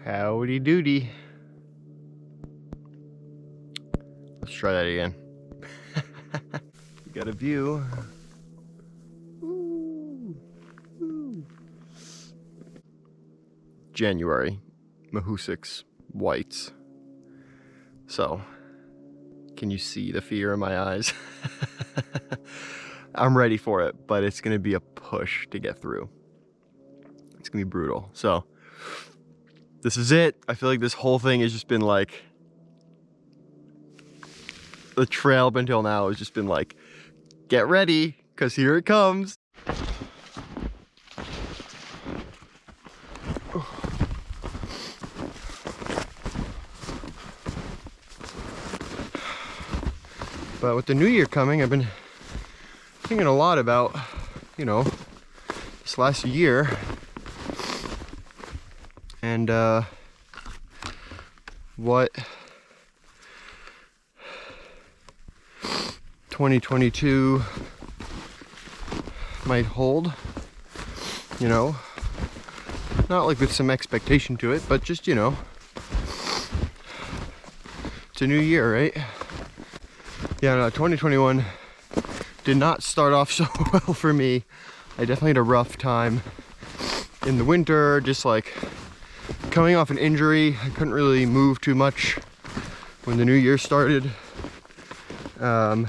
Howdy doody. Let's try that again. We got a view. Ooh, ooh. January, Mahoosuc's whites. So, can you see the fear in my eyes? I'm ready for it, but it's gonna be a push to get through. It's gonna be brutal. So, this is it. I feel like this whole thing has just been like, the trail up until now has just been like, get ready, because here it comes. But with the new year coming, I've been thinking a lot about, you know, this last year and what 2022 might hold, you know, not like with some expectation to it, but just, you know, it's a new year, right? Yeah, no, 2021 did not start off so well for me. I definitely had a rough time in the winter, just like coming off an injury. I couldn't really move too much when the new year started. I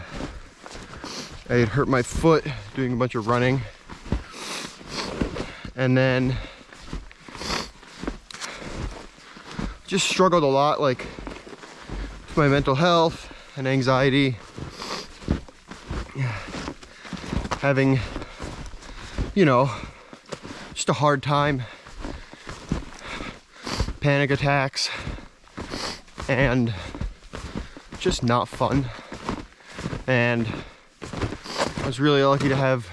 had hurt my foot doing a bunch of running. And then just struggled a lot, like with my mental health and anxiety, having, you know, just a hard time, panic attacks, and just not fun. And I was really lucky to have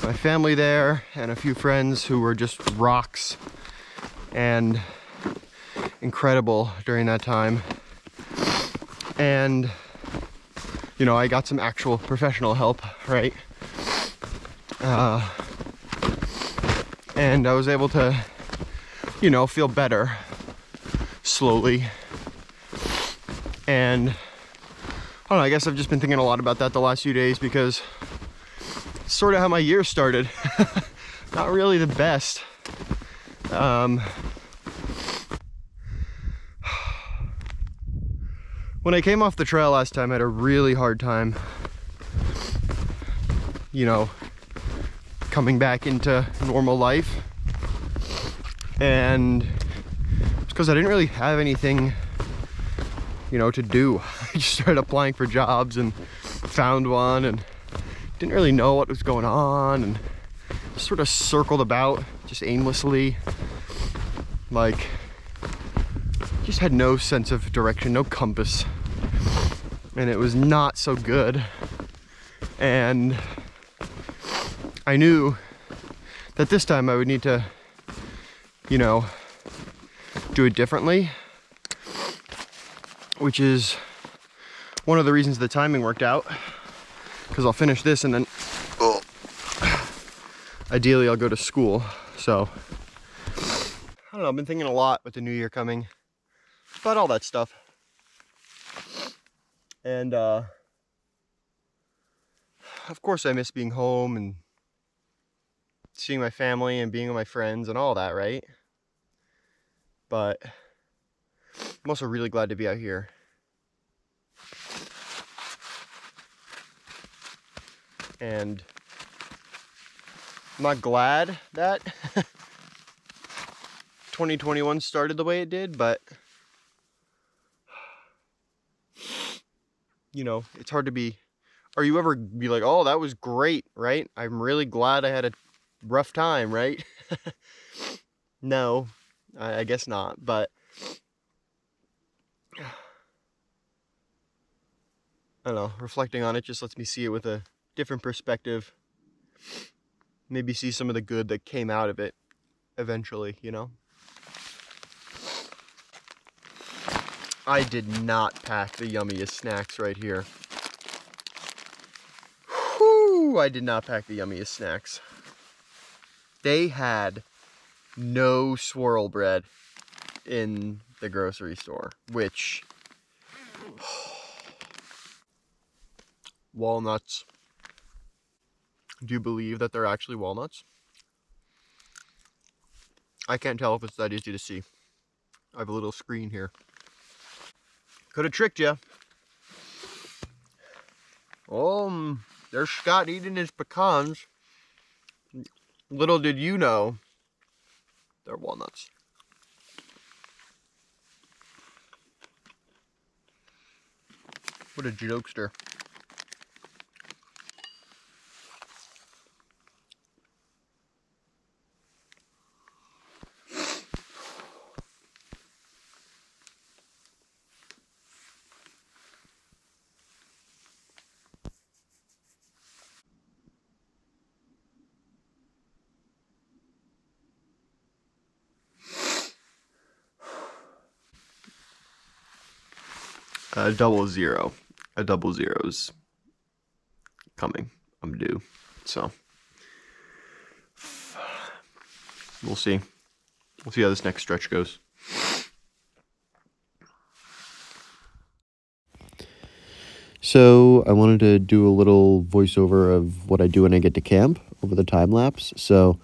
my family there and a few friends who were just rocks and incredible during that time. And, you know, I got some actual professional help, right? And I was able to, you know, feel better slowly. And I don't know, I guess I've just been thinking a lot about that the last few days because it's sort of how my year started. Not really the best. When I came off the trail last time, I had a really hard time, you know, coming back into normal life. And it's because I didn't really have anything, you know, to do. I just started applying for jobs and found one and didn't really know what was going on and just sort of circled about just aimlessly. Like, just had no sense of direction, no compass, and it was not so good. And I knew that this time I would need to, you know, do it differently, which is one of the reasons the timing worked out, because I'll finish this and then ideally I'll go to school. So I don't know, I've been thinking a lot with the new year coming about all that stuff. And of course I miss being home and seeing my family and being with my friends and all that, right? But I'm also really glad to be out here. And I'm not glad that 2021 started the way it did, but you know, it's hard to be, or you ever be like, oh, that was great, right? I'm really glad I had a rough time, right? No, I guess not, but I don't know, reflecting on it just lets me see it with a different perspective. Maybe see some of the good that came out of it eventually, you know? I did not pack the yummiest snacks right here. Whew, I did not pack the yummiest snacks. They had no swirl bread. in the grocery store, which walnuts. Do you believe that they're actually walnuts? I can't tell if it's that easy to see. I have a little screen here. Could have tricked you. Oh, there's Scott eating his pecans. Little did you know, they're walnuts. What a jokester. A 00. A 00's coming. I'm due. So we'll see. We'll see how this next stretch goes. So I wanted to do a little voiceover of what I do when I get to camp over the time lapse. So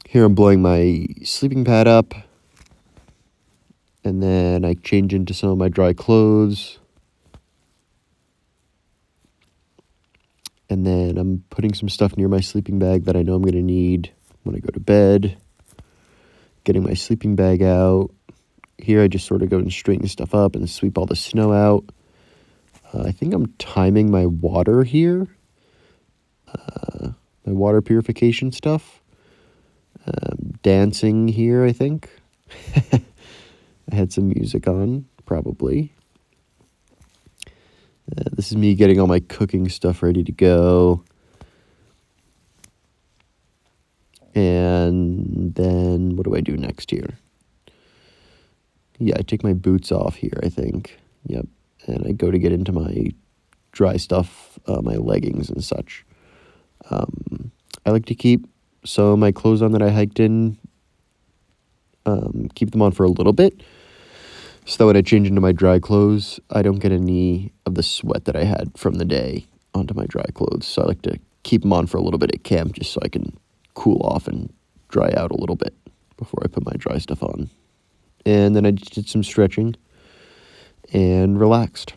here I'm blowing my sleeping pad up, and then I change into some of my dry clothes, and then I'm putting some stuff near my sleeping bag that I know I'm going to need when I go to bed, getting my sleeping bag out. Here I just sort of go and straighten stuff up and sweep all the snow out. I think I'm timing my water here, my water purification stuff. Dancing here, I think. I had some music on, probably. This is me getting all my cooking stuff ready to go. And then what do I do next here? Yeah, I take my boots off here, I think. Yep. And I go to get into my dry stuff, my leggings and such. I like to keep some of my clothes on that I hiked in, keep them on for a little bit, so that when I change into my dry clothes, I don't get any of the sweat that I had from the day onto my dry clothes. So I like to keep them on for a little bit at camp, just so I can cool off and dry out a little bit before I put my dry stuff on. And then I just did some stretching and relaxed.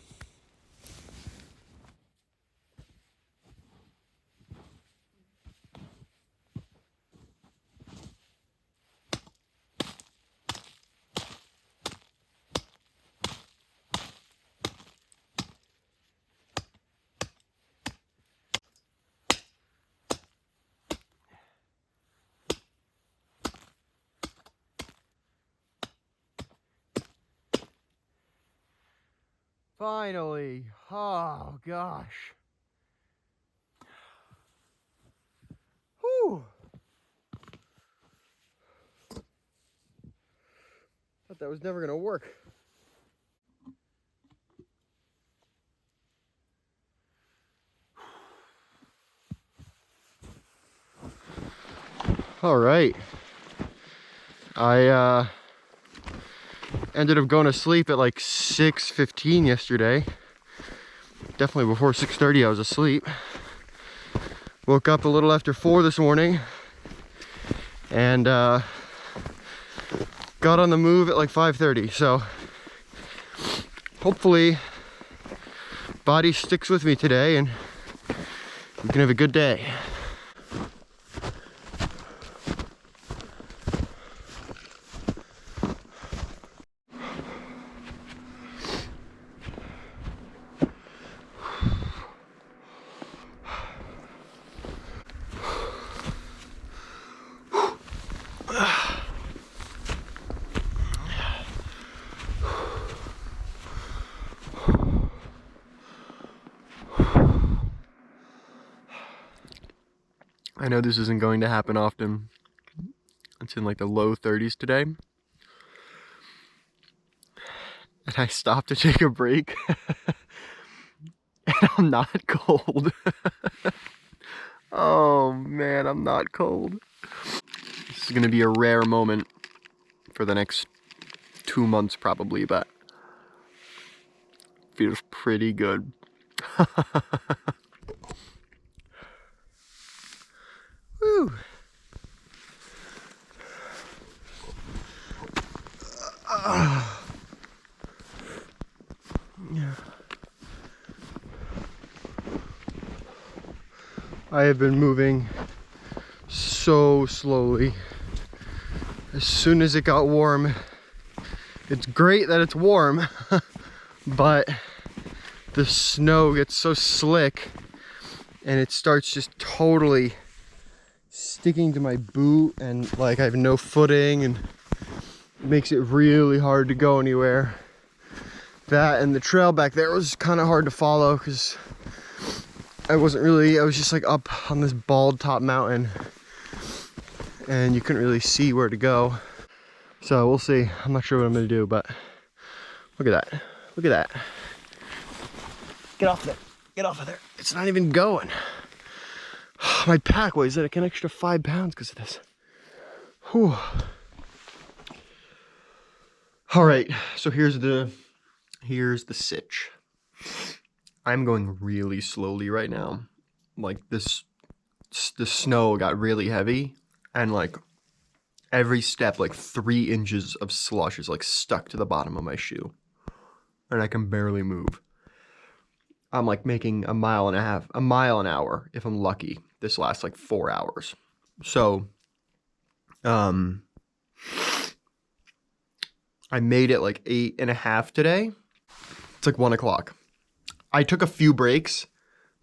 Finally. Oh, gosh. Whew. Thought that was never going to work. All right. I ended up going to sleep at like 6:15 yesterday. Definitely before 6:30 I was asleep. Woke up a little after 4 this morning and got on the move at like 5:30. So hopefully body sticks with me today and we can have a good day. I know this isn't going to happen often. It's in like the low 30s today. And I stopped to take a break. And I'm not cold. Oh man, I'm not cold. This is gonna be a rare moment for the next 2 months probably, but feels pretty good. Woo. I have been moving so slowly. As soon as it got warm, it's great that it's warm, but the snow gets so slick and it starts just totally sticking to my boot, and like I have no footing, and it makes it really hard to go anywhere. That and the trail back there was kind of hard to follow because I was just like up on this bald top mountain and you couldn't really see where to go. So we'll see. I'm not sure what I'm gonna do, but look at that. Look at that. Get off there. Get off of there. It's not even going. My pack weighs like an extra 5 pounds because of this. Whew. All right, so here's the sitch. I'm going really slowly right now. Like the snow got really heavy, and like every step, like 3 inches of slush is like stuck to the bottom of my shoe, and I can barely move. I'm like making a mile an hour if I'm lucky. This lasts like 4 hours. So, I made it like 8.5 today. It's like 1 o'clock. I took a few breaks,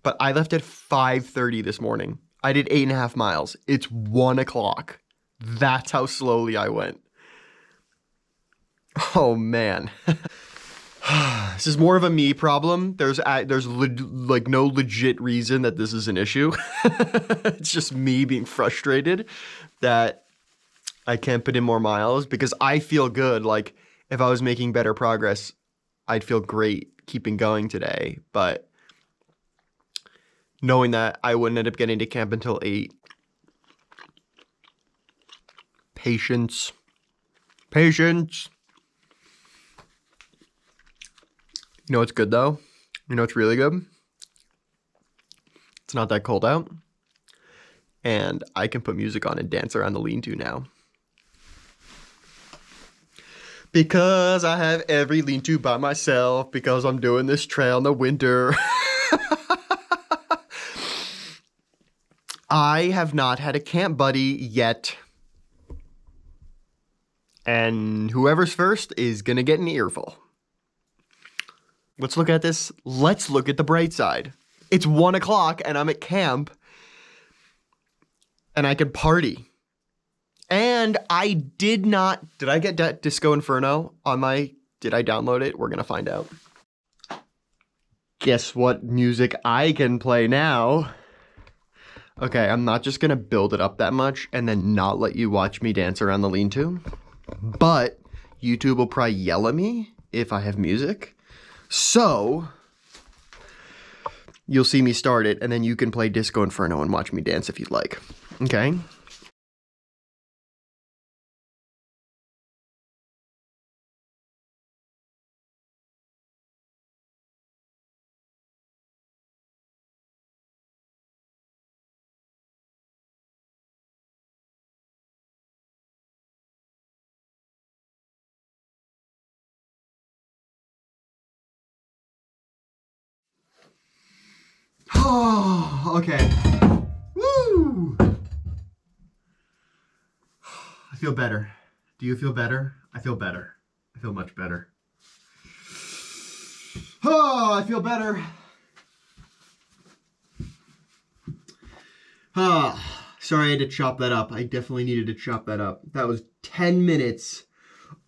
but I left at 5:30 this morning. I did 8.5 miles. It's 1 o'clock. That's how slowly I went. Oh man. This is more of a me problem. There's like no legit reason that this is an issue. It's just me being frustrated that I can't put in more miles, because I feel good. Like if I was making better progress, I'd feel great keeping going today. But knowing that I wouldn't end up getting to camp until 8. Patience. Patience. You know what's good though? You know what's really good? It's not that cold out. And I can put music on and dance around the lean-to now. Because I have every lean-to by myself, because I'm doing this trail in the winter. I have not had a camp buddy yet. And whoever's first is gonna get an earful. Let's look at this. Let's look at the bright side. It's 1 o'clock and I'm at camp and I can party. And I did I get Disco Inferno on did I download it? We're gonna find out. Guess what music I can play now? Okay, I'm not just gonna build it up that much and then not let you watch me dance around the lean-to, but YouTube will probably yell at me if I have music. So you'll see me start it and then you can play Disco Inferno and watch me dance if you'd like. Okay? Oh, okay. Woo! I feel better. Do you feel better? I feel better. I feel much better. Oh, I feel better. Sorry I had to chop that up. I definitely needed to chop that up. That was 10 minutes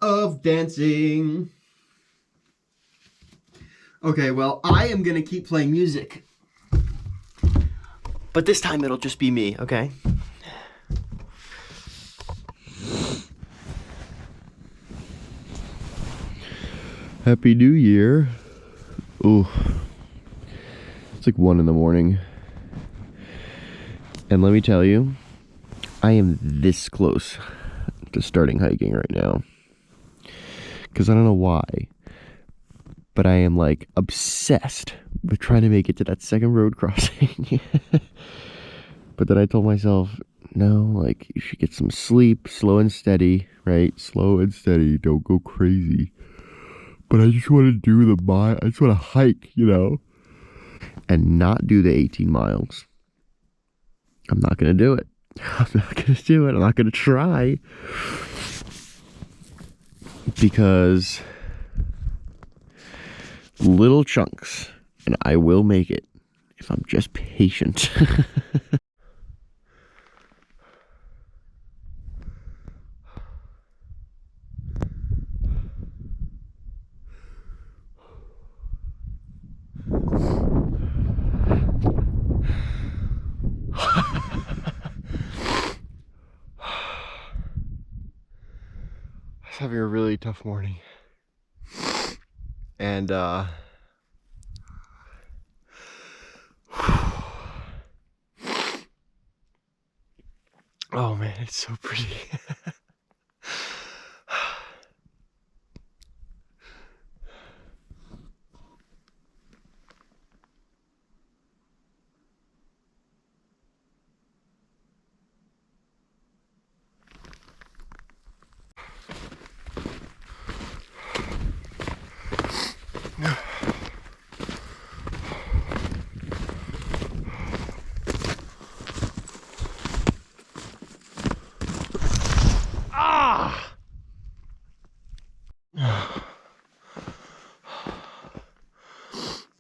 of dancing. Okay, well, I am gonna keep playing music. But this time it'll just be me, okay? Happy New Year. Ooh. It's like 1 in the morning. And let me tell you, I am this close to starting hiking right now. because I don't know why, but I am like obsessed with trying to make it to that second road crossing. But then I told myself, no, like, you should get some sleep, slow and steady, right? Slow and steady, don't go crazy. But I just want to do I just want to hike, you know? And not do the 18 miles. I'm not going to do it. I'm not going to do it. I'm not going to try. Because little chunks, and I will make it if I'm just patient. I was having a really tough morning, and oh man, it's so pretty.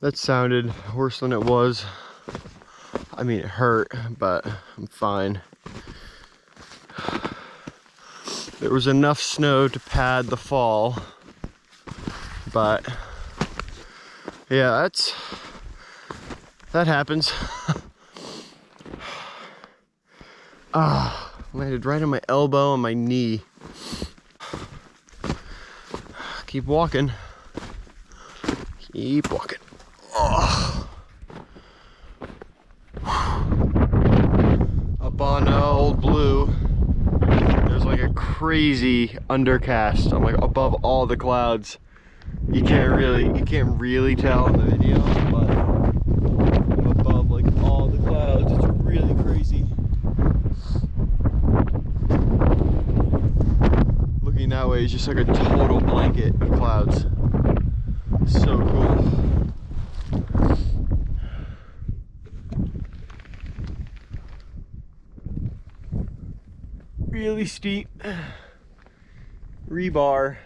That sounded worse than it was. I mean, it hurt, but I'm fine. There was enough snow to pad the fall, but yeah, that happens. Landed right on my elbow and my knee. Keep walking. Keep walking. Oh. Up on Old Blue, there's like a crazy undercast. I'm like above all the clouds. You can't really tell in the video, but I'm above like all the clouds. It's really crazy. Looking that way is just like a total blanket of clouds. So cool. Really steep rebar.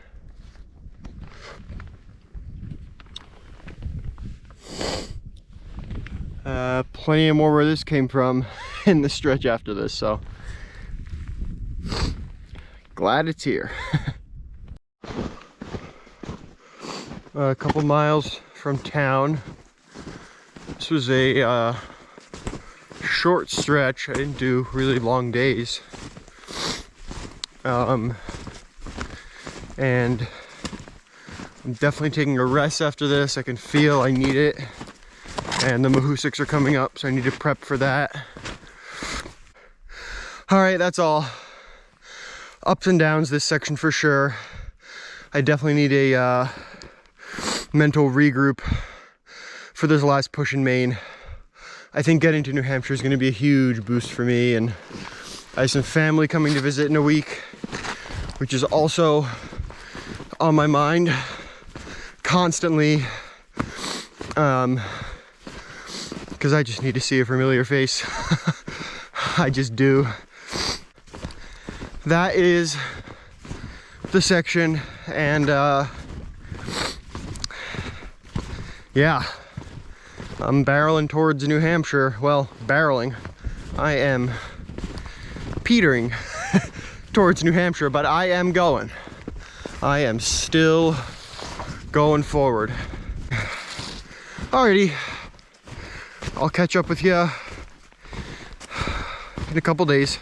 Plenty of more where this came from in the stretch after this, so glad it's here. A couple miles from town. This was a short stretch. I didn't do really long days. And I'm definitely taking a rest after this. I can feel I need it. And the Mahusiks are coming up, so I need to prep for that. All right, that's all. Ups and downs this section for sure. I definitely need a mental regroup for this last push in Maine. I think getting to New Hampshire is going to be a huge boost for me, and I have some family coming to visit in a week, which is also on my mind constantly, because I just need to see a familiar face. I just do. That is the section, and yeah, I'm barreling towards New Hampshire. Well, barreling. I am petering towards New Hampshire, but I am going. I am still going forward. Alrighty, I'll catch up with you in a couple days.